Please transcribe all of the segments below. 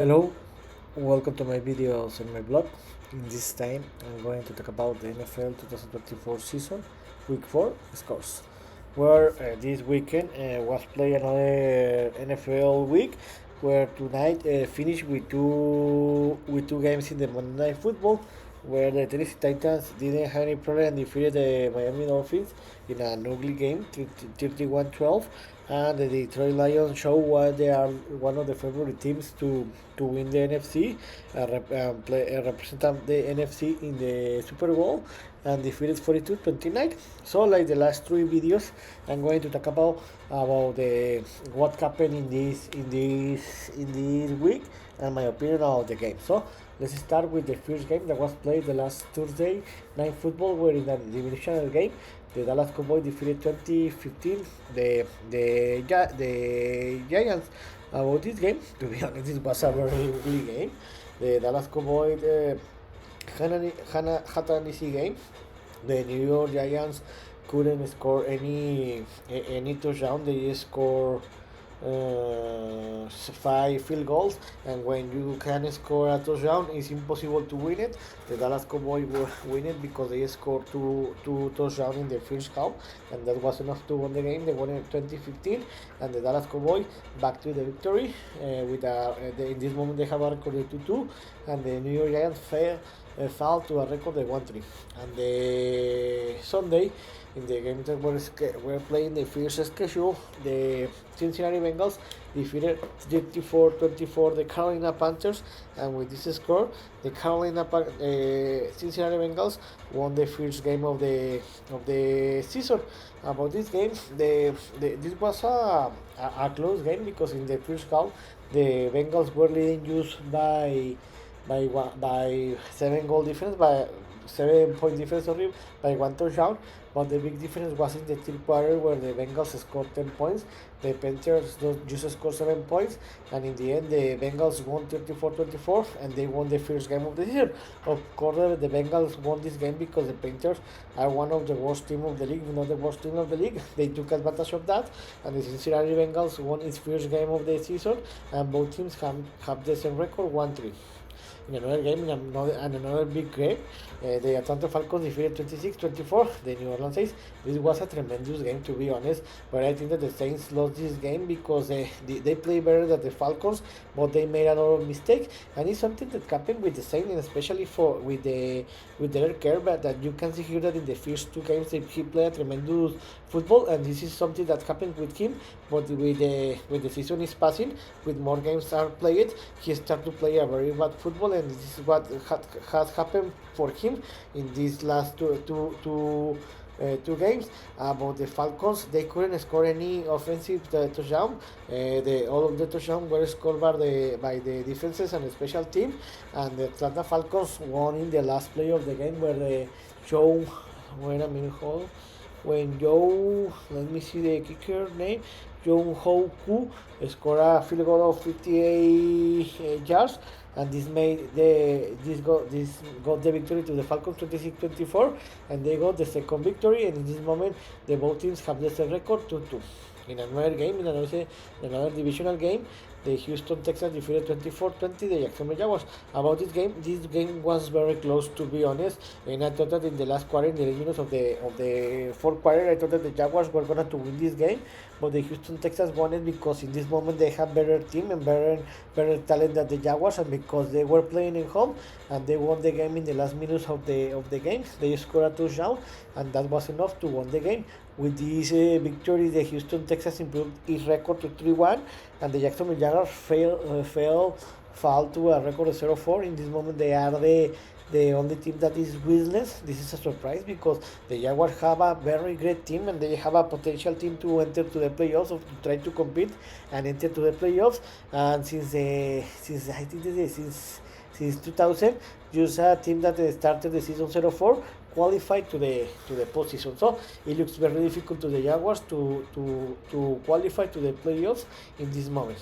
Hello, welcome to my videos on my blog. In this time, I'm going to talk about the NFL 2024 season, week 4 scores. Where this weekend was played another NFL week, where tonight finished with two games in the Monday Night Football, where the Tennessee Titans didn't have any problem and defeated the Miami Dolphins in an ugly game, 31-12, and the Detroit Lions show why they are one of the favorite teams to win the NFC, represent the NFC in the Super Bowl, and defeated 42-29. So, like the last three videos, I'm going to talk about the what happened in this week and my opinion about the game. So, let's start with the first game that was played the last Thursday night football, where in the divisional game, the Dallas Cowboys defeated 2015 the Giants. About this game, to be honest, it was a very ugly game. The Dallas Cowboys had an easy game. The New York Giants couldn't score any touchdown. They scored five field goals, and when you can score a touchdown, it's impossible to win it. The Dallas Cowboys win it because they scored two touchdowns in the first half, and that was enough to win the game. They won in 2015, and the Dallas Cowboys back to the victory. In this moment they have a record of 2-2, and the New York Giants fell to a record of 1-3. And the Sunday, in the game that we're playing the first schedule, the Cincinnati Bengals defeated 34-24 the Carolina Panthers, and with this score, the Cincinnati Bengals won the first game of the season. About this game, this was a close game because in the first half, the Bengals were leading just by 7 goal difference, by 7 point difference, sorry, by one touchdown. But the big difference was in the third quarter, where the Bengals scored 10 points. The Panthers just scored 7 points, and in the end, the Bengals won 34-24, and they won the first game of the year. Of course, the Bengals won this game because the Panthers are one of the worst team of the league, not the worst team of the league. They took advantage of that, and the Cincinnati Bengals won its first game of the season, and both teams have the same record, 1-3. In another game, another big game, the Atlanta Falcons defeated 26-24 the New Orleans Saints. This was a tremendous game, to be honest, but I think that the Saints lost this game because they play better than the Falcons, but they made a lot of mistakes, and it's something that happened with the Saints, and especially with Derek Carr, but that you can see here that in the first two games he played a tremendous football, and this is something that happened with him. But with the season is passing, with more games are played, he started to play a very bad football, and this is what has happened for him in these last two games. About the Falcons, they couldn't score any offensive touchdown. All of the touchdowns were scored by the defenses and the special team, and the Atlanta Falcons won in the last play of the game, where the Joe, wait a minute, hold, when Joe, let me see the kicker name, Joe Ho Koo scored a field goal of 58 yards, and this got the victory to the Falcons 26-24, and they got the second victory, and in this moment the both teams have the same record, 2-2. In another divisional game, the Houston Texans defeated 24-20 the Jacksonville Jaguars. About this game was very close, to be honest, and I thought that in the last quarter, in the minutes of the fourth quarter, I thought that the Jaguars were going to win this game, but the Houston Texans won it because in this moment they have better team and better talent than the Jaguars, and because they were playing at home, and they won the game in the last minutes of the game. They scored a touchdown, and that was enough to win the game. With this victory, the Houston Texans improved its record to 3-1, and the Jacksonville Jaguars fall to a record of 0-4. In this moment, they are the only team that is winless. This is a surprise because the Jaguars have a very great team, and they have a potential team to enter to the playoffs, or to try to compete and enter to the playoffs. And since 2000, just a team that started the season 0-4 qualified to the postseason. So it looks very difficult to the Jaguars to qualify to the playoffs in this moment.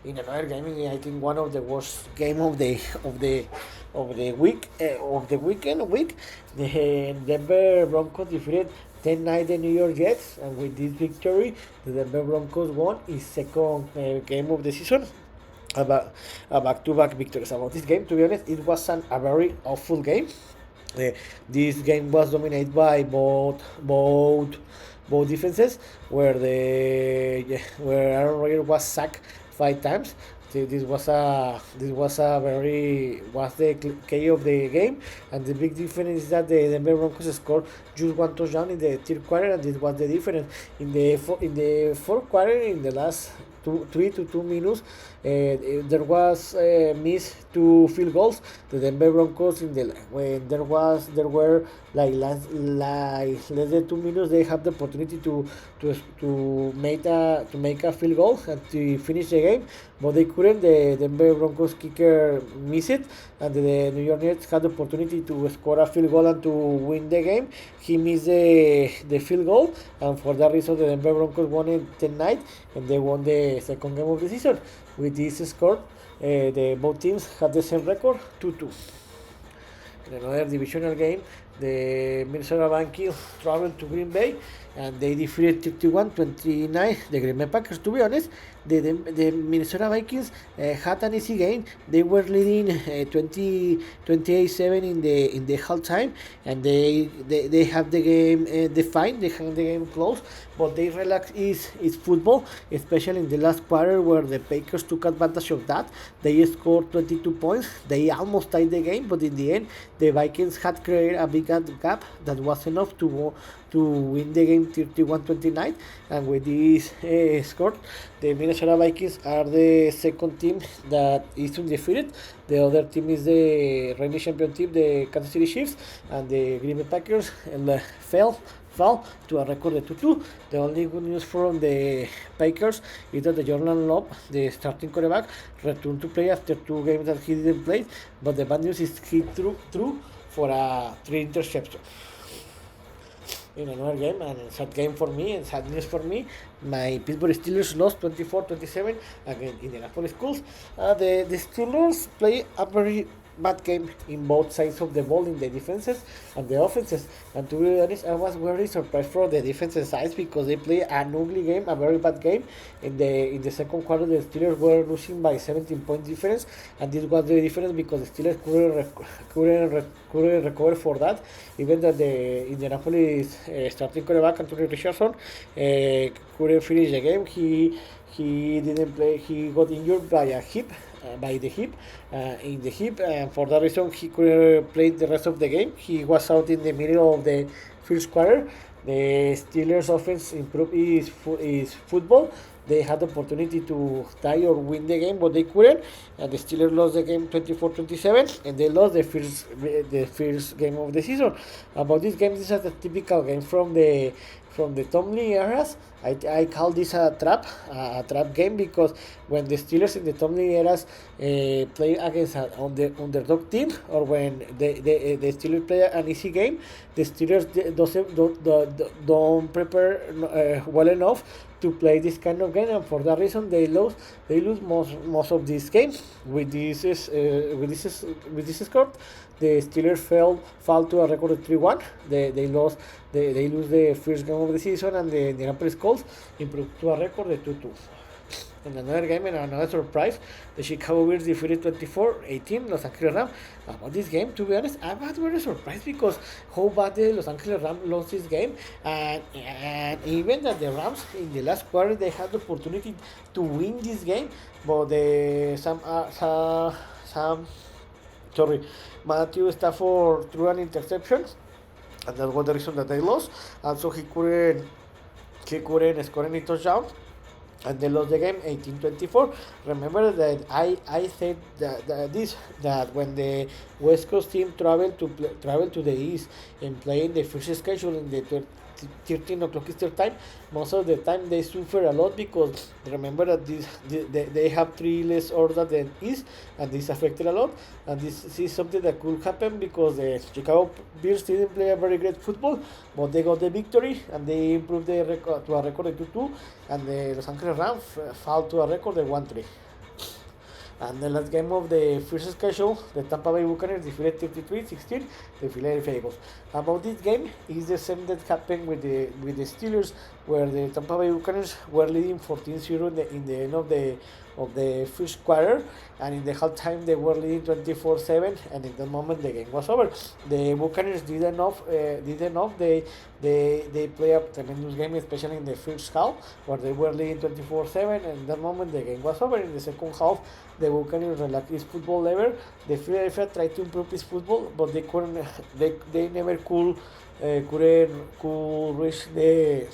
In another game, I think one of the worst game of the week, the Denver Broncos defeated 10-9 the New York Jets, and with this victory, the Denver Broncos won its second game of the season. about a back-to-back victories. About this game, to be honest, it was a very awful game. Uh, this game was dominated by both defenses, where Aaron Rodgers was sacked 5 times. This was a very was the key of the game, and the big difference is that the Denver Broncos scored just one touchdown in the third quarter, and this was the difference in the fourth quarter. In the last 3 to 2 minutes, there was missed 2 field goals. The Denver Broncos when there were less than 2 minutes, they have the opportunity to make a field goal and to finish the game, but they couldn't. The Denver Broncos kicker missed it, and the New York Jets had the opportunity to score a field goal and to win the game. He missed the field goal, and for that reason, the Denver Broncos won it tonight, and they won the second game of the season. With this score, both teams had the same record, 2-2. In another divisional game, the Minnesota Vikings traveled to Green Bay, and they defeated 31-29 the Green Bay Packers. To be honest, the Minnesota Vikings had an easy game. They were leading 28-7 in the halftime, and they have the game defined. They have the game close, but they relaxed is football, especially in the last quarter where the Packers took advantage of that. They scored 22 points. They almost tied the game, but in the end, the Vikings had created a big gap that was enough to win the game 31-29. And with this score, the Minnesota Vikings are the second team that is undefeated. The other team is the reigning champion team, the Kansas City Chiefs, and the Green Bay Packers fell to a record of 2-2. The only good news from the Packers is that the Jordan Love, the starting quarterback, returned to play after 2 games that he didn't play. But the bad news is he threw for a 3 interception. In another game, and sad game for me and sad news for me, my Pittsburgh Steelers lost 24-27 against Indianapolis Colts. The Steelers play a very bad game in both sides of the ball, in the defenses and the offenses. And to be honest, I was very surprised for the defensive sides because they play an ugly game, a very bad game. In the second quarter, the Steelers were losing by 17 point difference, and this was the difference because the Steelers couldn't recover for that. Even that the Indianapolis starting quarterback Anthony Richardson couldn't finish the game. He didn't play. He got injured by a hip. In the hip, and for that reason he couldn't play the rest of the game. He was out in the middle of the first quarter. The Steelers offense improved is football. They had the opportunity to tie or win the game, but they couldn't. And the Steelers lost the game 24-27, and they lost the first game of the season. About this game, this is a typical game from the Tomlin eras. I call this a trap game, because when the Steelers in the Tomlin eras play against an underdog team, or when the Steelers play an easy game, the Steelers don't prepare well enough to play this kind of game, and for that reason they lose most of these games. With this score, the Steelers fall to a record of 3-1. They lose the first game of the season, and the Indianapolis Colts improved to a record of 2-2. In another game, and another surprise, the Chicago Bears defeated 24-18 Los Angeles Rams. About this game, to be honest, I was very surprised because how bad the Los Angeles Rams lost this game, and even that the Rams in the last quarter they had the opportunity to win this game, but Matthew Stafford threw an interception, and that was the reason that they lost. Also, he couldn't score any touchdown, and they lost the game 18-24. Remember that I said that when the West Coast team travel to the East and play in the first schedule in the 13 o'clock Eastern time, most of the time they suffer a lot, because remember that they have 3 less orders than East, and this affected a lot. And this is something that could happen because the Chicago Bears didn't play a very great football, but they got the victory and they improved the record to a record of 2-2, and the Los Angeles Rams fell to a record of 1-3. And the last game of the first schedule, the Tampa Bay Buccaneers defeated 33-16 the Philadelphia Eagles. About this game is the same that happened with the Steelers, where the Tampa Bay Buccaneers were leading 14-0 in the end of of the first quarter, and in the halftime they were leading 24-7, and in that moment the game was over. The Buccaneers did enough. They play a tremendous game, especially in the first half, where they were leading 24-7, and in that moment the game was over. In the second half, the Buccaneers relaxed his football level. The Philadelphia tried to improve his football, but they couldn't. They never could reach the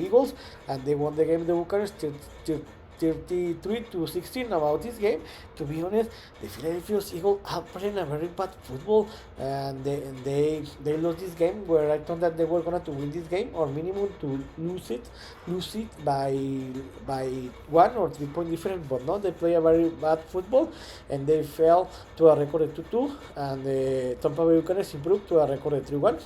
Eagles, and they won the game. The Buccaneers 33-16. About this game, to be honest, the Philadelphia Eagles are playing a very bad football, and they lost this game. Where I thought that they were going to win this game, or minimum to lose it by 1 or 3 point difference. But no, they play a very bad football, and they fell to a record of 2-2, and the Tampa Bay Buccaneers improved to a record of 3-1.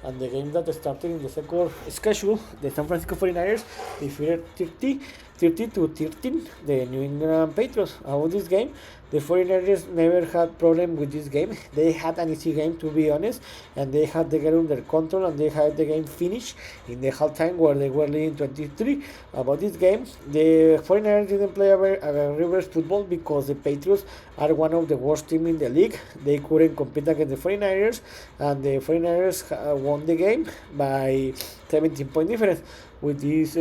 And the game that started in the second schedule, the San Francisco 49ers defeated 30-13 the New England Patriots. About this game, the 49ers never had problem with this game. They had an easy game, to be honest, and they had the game under control, and they had the game finished in the halftime where they were leading 23. About this game, the 49ers didn't play a reverse football because the Patriots are one of the worst teams in the league. They couldn't compete against the 49ers, and the 49ers won the game by 17 point difference. With this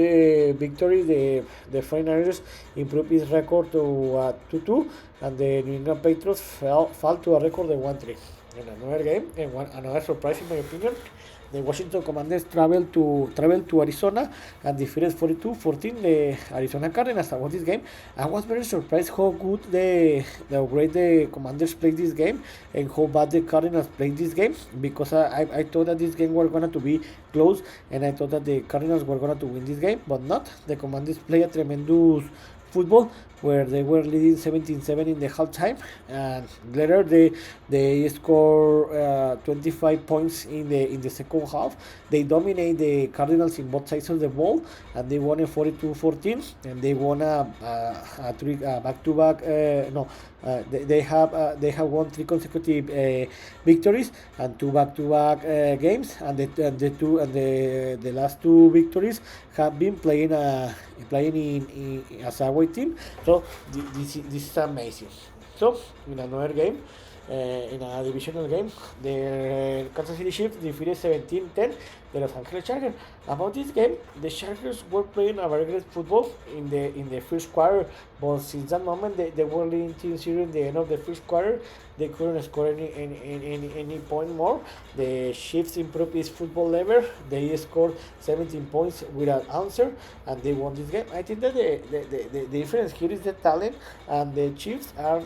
victory, the 49ers improved his record to 2-2, and the New England Patriots fell to a record of 1-3. In another game, and another surprise in my opinion, the Washington Commanders traveled to Arizona and defeated 42-14 the Arizona Cardinals. About this game, I was very surprised how good the great the Commanders played this game, and how bad the Cardinals played this game, because I thought that this game were going to be close, and I thought that the Cardinals were going to win this game, but not. The Commanders play a tremendous football, where they were leading 17-7 in the halftime, and later they score 25 points in the second half. They dominate the Cardinals in both sides of the ball, and they won a 42-14, and they won a back-to-back. They have won 3 consecutive victories and 2 back-to-back games, and the last 2 victories have been playing in as a away team. So this is amazing. So in another game, in a divisional game, the Kansas City Chiefs defeated 17-10 the Los Angeles Chargers. About this game, the Chargers were playing a very great football in the first quarter, but since that moment they were leading 2-0 in the end of the first quarter. They couldn't score any point more. The Chiefs improved his football level. They scored 17 points without answer, and they won this game. I think that the difference here is the talent, and the Chiefs are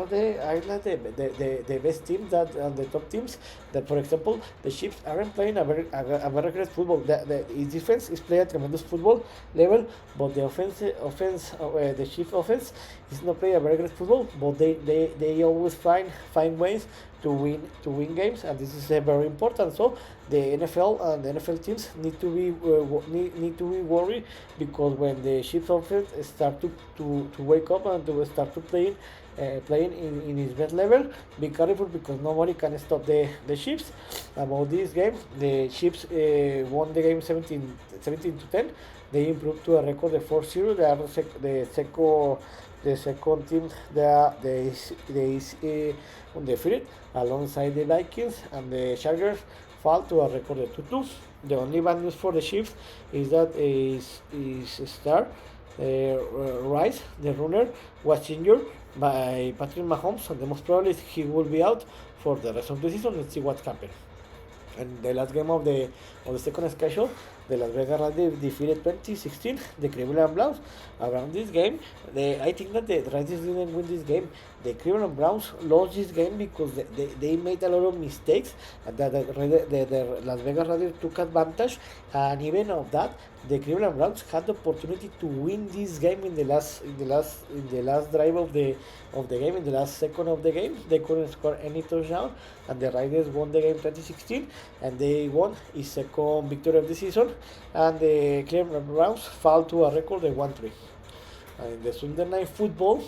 the best teams, that and the top teams. That, for example, the Chiefs aren't playing a very great football. His defense is playing a tremendous football level, but the Chiefs offense is not playing a very great football. But they always find ways to win games, and this is very important. So the NFL and the NFL teams need to be worried, because when the Chiefs offense start to wake up and to start to playing in his best level, be careful, because nobody can stop the Chiefs. About this game, the Chiefs won the game 17-10. They improved to a record of 4-0. They are the second team that is undefeated, alongside the Vikings, and the Chargers fall to a record of 2-2. The only bad news for the Chiefs is that is star Rice, the runner, was injured by Patrick Mahomes, and the most probably he will be out for the rest of the season. Let's see what happens. And the last game of the second schedule, the Las Vegas Raiders defeated 20-16 the Cleveland Browns. Around this game, I think that the Raiders didn't win this game. The Cleveland Browns lost this game because they made a lot of mistakes, and the Las Vegas Raiders took advantage. And even of that, the Cleveland Browns had the opportunity to win this game in the last drive of the game, in the last second of the game. They couldn't score any touchdown, and the Raiders won the game 20-16, and they won his second victory of the season. And the Cleveland Browns fall to a record of 1-3. In the Sunday Night Football,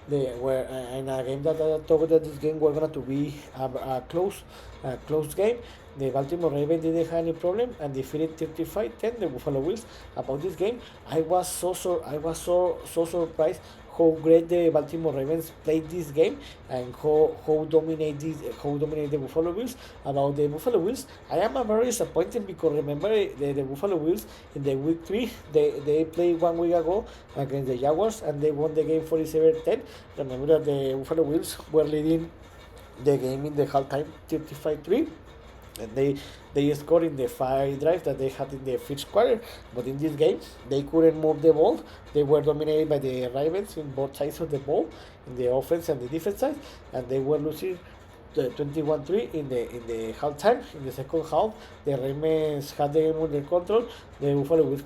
they were in a game that I thought that this game was going to be a close game. The Baltimore Ravens didn't have any problem and defeated 35-10 the Buffalo Bills. About this game, I was so surprised how great the Baltimore Ravens played this game and how dominate the Buffalo Bills. About the Buffalo Bills, I am very disappointed because remember the Buffalo Bills in the week 3 they played 1 week ago against the Jaguars and they won the game 47-10. Remember that the Buffalo Bills were leading the game in the halftime 35-3 and they scored in the 5 drives that they had in the first quarter. But in this game, they couldn't move the ball. They were dominated by the Ravens in both sides of the ball, in the offense and the defense side, and they were losing the 21-3 in the halftime. In the second half, the Ravens had the game under control. The Buffalo Bills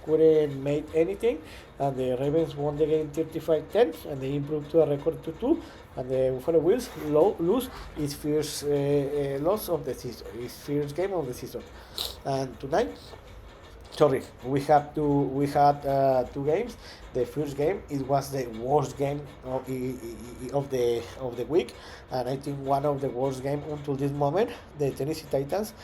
couldn't make anything, and the Ravens won the game 35-10, and they improved to a record 2-2. And the Buffalo Bills lose its first loss of the season, its first game of the season. And tonight, sorry, we had 2 games. The first game it was the worst game of the week, and I think one of the worst games until this moment. The Tennessee Titans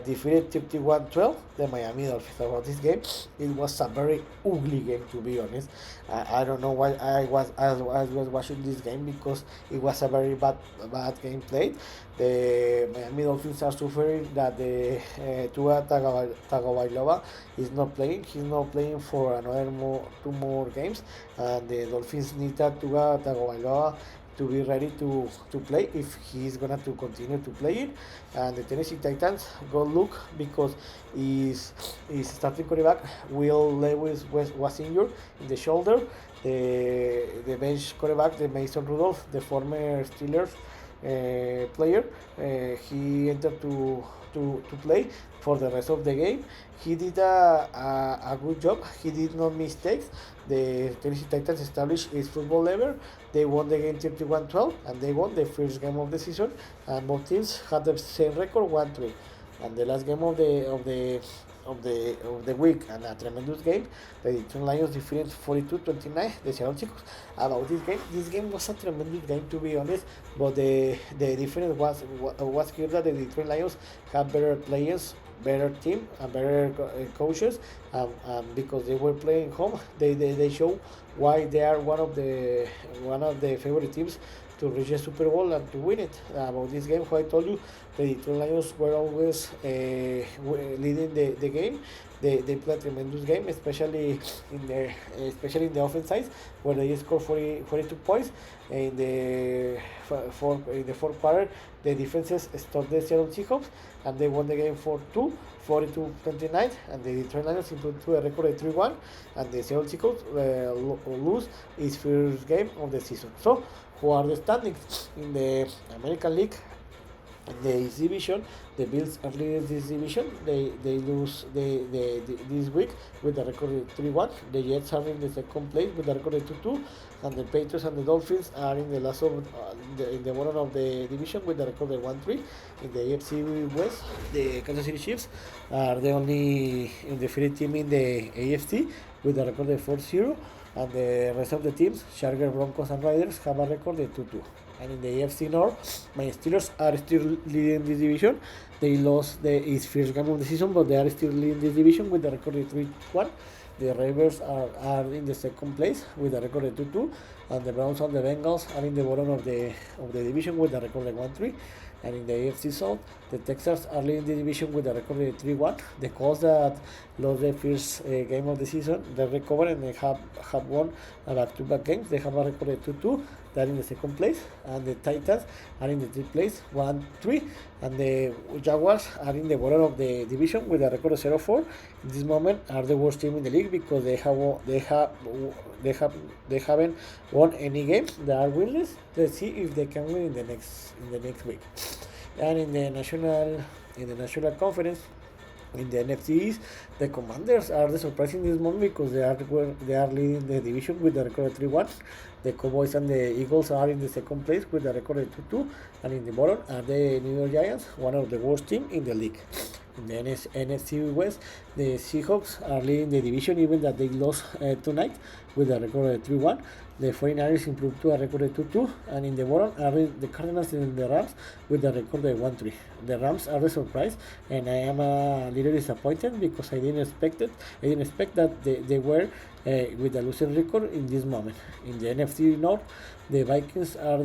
defeated 31-12 the Miami Dolphins. About this game, it was a very ugly game to be honest. I don't know why I was watching this game because it was a very bad game played. The Miami Dolphins are suffering that the Tua Tagovailoa is not playing. He's not playing for another 2 more games, and the Dolphins need that Tua Tagovailoa to be ready to play if he's gonna to continue to play it. And the Tennessee Titans go look because his starting quarterback Will Lewis was injured in the shoulder. The bench quarterback, the Mason Rudolph, the former Steelers player, he entered to play for the rest of the game. He did a good job. He did not mistakes. The Tennessee Titans established its football level. They won the game 31-12 and they won the first game of the season. And both teams had the same record 1-3. And the last game of the week and a tremendous game. The Detroit Lions defeated 42-29 the Seattle Seahawks. About this game was a tremendous game to be honest, but the difference was clear that the Detroit Lions have better players, better team, and better coaches, because they were playing home. They show why they are one of the favorite teams to reach the Super Bowl and to win it. About this game, how I told you, the Detroit Lions were always leading the game. They played a tremendous game, especially in the offense side, where they scored 42 points. In the fourth quarter, the defenses stopped the Seattle Seahawks, and they won the game 4-2, 42-29, and the Detroit Lions improved to a record of 3-1, and the Seattle Seahawks lose its first game of the season. So, who are the standings in the American League? In the East Division, the Bills are leading this division. They lose this week with a record of 3-1. The Jets are in the second place with a record of 2-2, and the Patriots and the Dolphins are in the last in the bottom of the division with a record of 1-3. In the AFC West, the Kansas City Chiefs are the only undefeated team in the AFC with a record of 4-0. And the rest of the teams, Chargers, Broncos, and Raiders, have a record of 2-2. And in the AFC North, my Steelers are still leading this division. They lost its first game of the season, but they are still leading this division with a record of 3-1. The Ravens are in the second place with a record of 2-2, and the Browns and the Bengals are in the bottom of the division with a record of 1-3. And in the AFC South, the Texans are leading the division with a record of 3-1. The Colts that lost the first game of the season, they recovered and they have won back-to-back games. They have a record of 2-2. They are in the second place, and the Titans are in the third place, 1-3, and the Jaguars are in the bottom of the division with a record of 0-4. In this moment, are the worst team in the league because they haven't won any games. They are winless. Let's see if they can win in the next week. And in the national conference, in the NFC East, the Commanders are the surprising this moment because they are leading the division with a record of 3-1. The Cowboys and the Eagles are in the second place with a record of 2-2, and in the bottom are the New York Giants, one of the worst teams in the league. In the NFC West, the Seahawks are leading the division, even that they lost tonight with a record of 3-1. The 49ers improved to a record of 2-2, and in the bottom are the Cardinals and the Rams with a record of 1-3. The Rams are the surprise, and I am a little disappointed because I didn't expect it. I didn't expect that they were with a losing record in this moment. In the NFC North, the Vikings are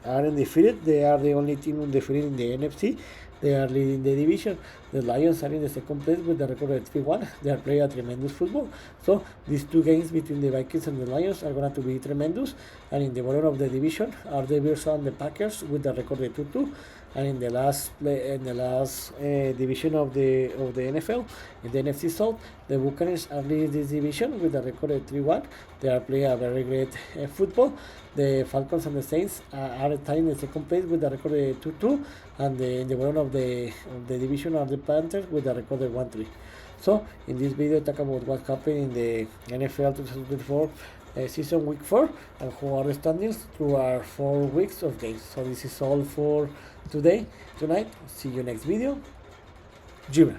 undefeated. They are the only team undefeated in the NFC. They are leading the division. The Lions are in the second place with the record of 3-1. They are playing a tremendous football. So these two games between the Vikings and the Lions are going to be tremendous. And in the bottom of the division are the Bears and the Packers with the record of 2-2. And in the last division of the NFL, in the NFC South, the Buccaneers are leading this division with a record of 3-1. They are playing a very great football. The Falcons and the Saints are tied in the second place with a record of 2-2, and in the bottom of the division are the Panthers with a record of 1-3. So in this video, talk about what happened in the NFL 2024 season week 4 and who are the standings through our 4 weeks of games. So this is all for tonight. See you next video. Jimmer.